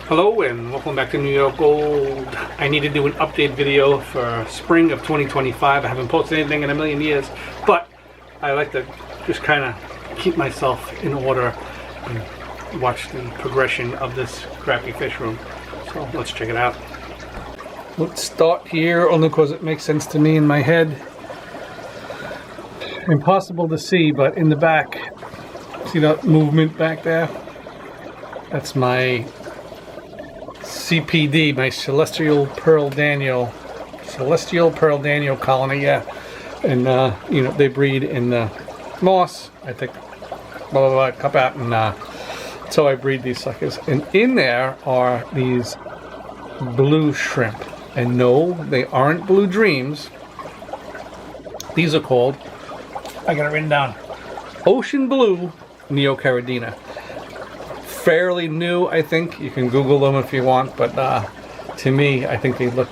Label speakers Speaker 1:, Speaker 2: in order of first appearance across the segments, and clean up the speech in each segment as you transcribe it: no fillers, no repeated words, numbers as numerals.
Speaker 1: Hello and welcome back to New York Gold. I need to do an update video for spring of 2025. I haven't posted anything in a million years, but I like to just kind of keep myself in order and watch the progression of this crappie fish room. So let's check it out. Let's start here only because it makes sense to me in my head. Impossible to see, but in the back, see that movement back there? That's my CPD, my Celestial Pearl Daniel colony, yeah. And you know, they breed in moss, I think, blah blah blah, cup out, and so I breed these suckers. And in there are these blue shrimp. And no, they aren't blue dreams. These are called, I got it written down, Ocean Blue Neocaridina. Fairly new, I think. You can Google them if you want, but to me, I think they look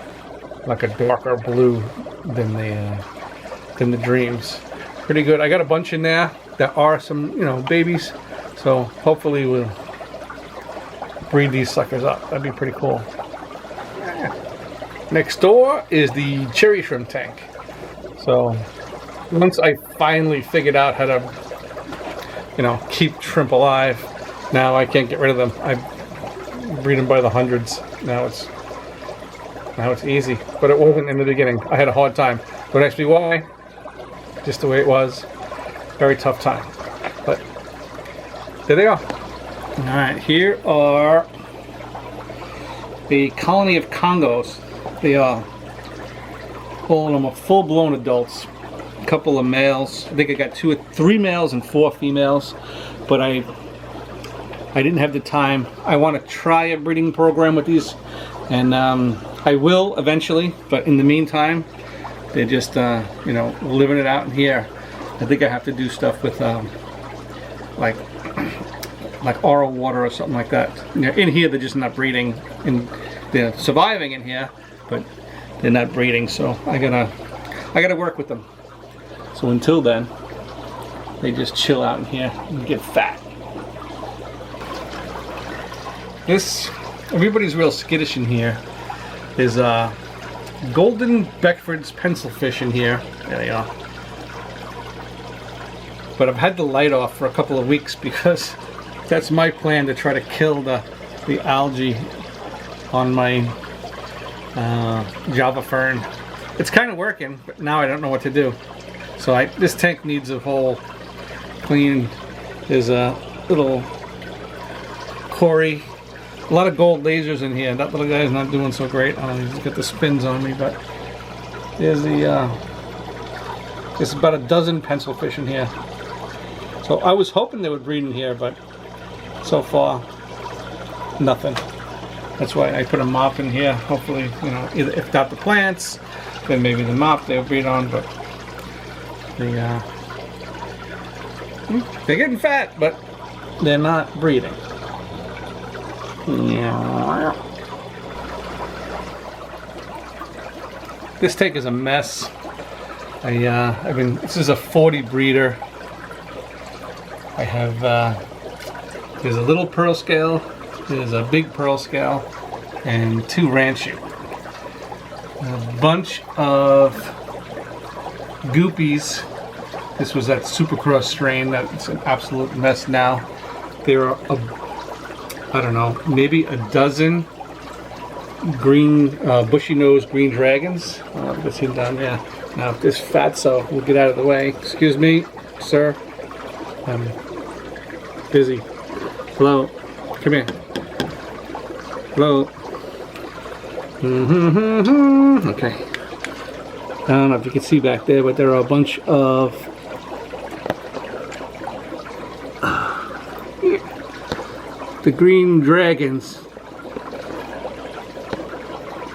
Speaker 1: like a darker blue than the dreams. Pretty good. I got a bunch in there. There are some, you know, babies, so hopefully we'll breed these suckers up. That'd be pretty cool. Next door is the cherry shrimp tank. So once I finally figured out how to, you know, keep shrimp alive, now I can't get rid of them. I breed them by the hundreds. Now it's easy, but it wasn't in the beginning. I had a hard time. Don't ask me why. Just the way it was. Very tough time. But there they are. All right, here are the colony of Congos. They are, all of them are full-blown adults. A couple of males. I think I got 2 or 3 males and 4 females, but I didn't have the time. I want to try a breeding program with these, and I will eventually, but in the meantime, they're just, you know, living it out in here. I think I have to do stuff with, like oral water or something like that. You know, in here, they're just not breeding, and they're surviving in here, but they're not breeding, so I gotta work with them. So until then, they just chill out in here and get fat. This, everybody's real skittish in here. There's golden Beckford's pencil fish in here. There they are. But I've had the light off for a couple of weeks because that's my plan, to try to kill the algae on my Java fern. It's kind of working, but now I don't know what to do. So this tank needs a whole clean. There's a little Cory. A lot of gold lasers in here. That little guy's not doing so great. He's got the spins on me, but there's there's about a dozen pencil fish in here. So I was hoping they would breed in here, but so far, nothing. That's why I put a mop in here. Hopefully, you know, either if not the plants, then maybe the mop they'll breed on, but they're getting fat, but they're not breeding. Yeah. This tank is a mess. I mean, this is a 40 breeder. I have there's a little pearl scale, there's a big pearl scale, and 2 ranchu. A bunch of goopies. This was that Supercross strain that's an absolute mess now. There are I don't know, maybe a dozen green, bushy-nosed green dragons. Let's see down there. Now, this fatso will get out of the way. Excuse me, sir. I'm busy. Hello. Come here. Hello. Okay. I don't know if you can see back there, but there are a bunch of the green dragons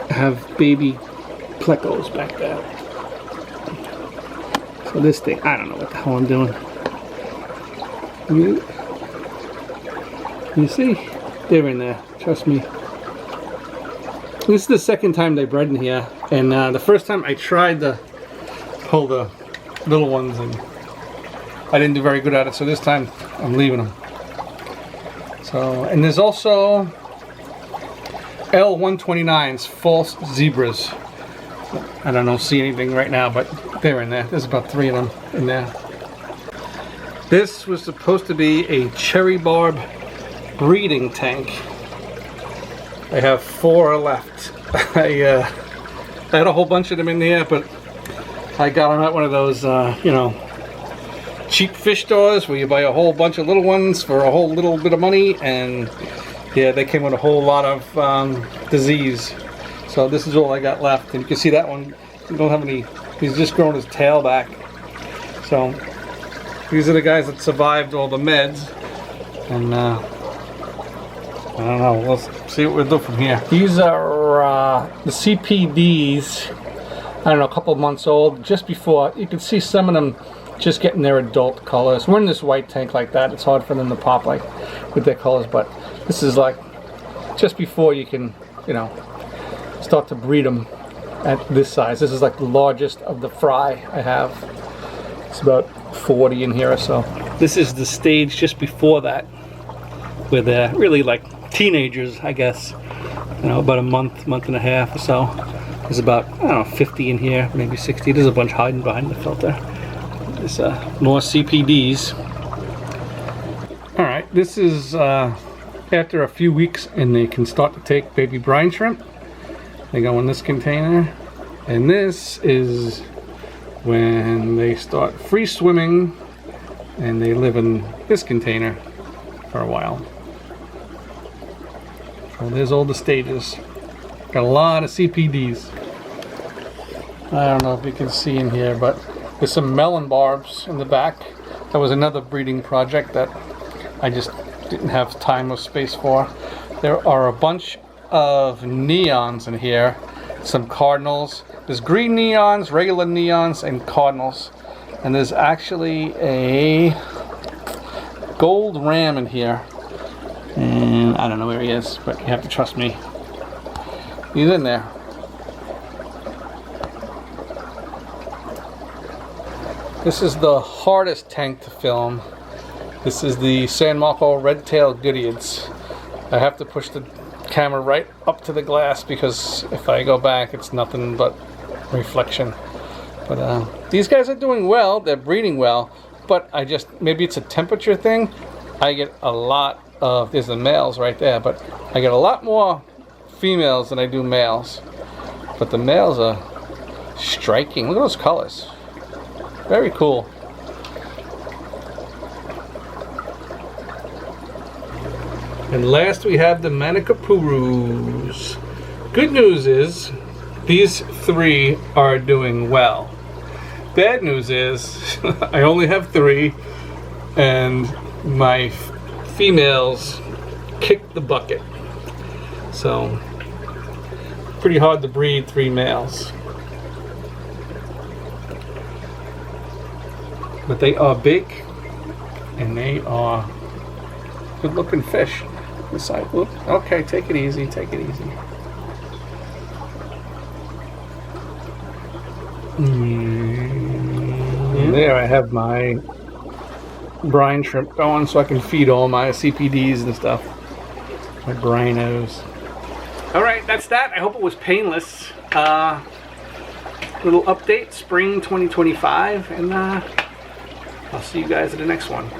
Speaker 1: have baby plecos back there. So this thing, I don't know what the hell I'm doing. You see? They're in there. Trust me. This is the second time they bred in here, and the first time I tried to pull the little ones, and I didn't do very good at it, so this time I'm leaving them. So, and there's also L129s, false zebras. I don't see anything right now, but they're in there. There's about 3 of them in there. This was supposed to be a cherry barb breeding tank. I have 4 left. I had a whole bunch of them in there, but I got them at one of those, you know, cheap fish stores where you buy a whole bunch of little ones for a whole little bit of money, and yeah, they came with a whole lot of disease. So this is all I got left, and you can see that one don't have any. He's just growing his tail back. So these are the guys that survived all the meds, and I don't know. Let's see what we'll do from here. These are the CPDs. I don't know, a couple of months old. Just before, you can see some of them just getting their adult colors. We're in this white tank like that. It's hard for them to pop like with their colors, but this is like just before you can, you know, start to breed them at this size. This is like the largest of the fry I have. It's about 40 in here or so. This is the stage just before that, where they're really like teenagers, I guess. You know, about a month and a half or so. There's about, I don't know, 50 in here, maybe 60. There's a bunch hiding behind the filter. There's more CPDs. All right, this is after a few weeks, and they can start to take baby brine shrimp. They go in this container, and this is when they start free swimming, and they live in this container for a while. So there's all the stages. Got a lot of CPDs. I don't know if you can see in here, but there's some melon barbs in the back. That was another breeding project that I just didn't have time or space for. There are a bunch of neons in here, some cardinals. There's green neons, regular neons, and cardinals. And there's actually a gold ram in here. And I don't know where he is, but you have to trust me. He's in there. This is the hardest tank to film. This is the San Marco Redtail Goodeids. I have to push the camera right up to the glass because if I go back, it's nothing but reflection. But these guys are doing well. They're breeding well. But maybe it's a temperature thing. I get a lot of, there's the males right there, but I get a lot more females than I do males. But the males are striking. Look at those colors. Very cool. And last we have the Mannequ. Good news is these 3 are doing well. Bad news is I only have 3, and my females kicked the bucket. So pretty hard to breed 3 males. But they are big, and they are good looking fish. This side, whoop. Okay, take it easy, take it easy. And there I have my brine shrimp going so I can feed all my CPDs and stuff. My brinos. Alright, that's that. I hope it was painless. Little update, spring 2025, and I'll see you guys at the next one.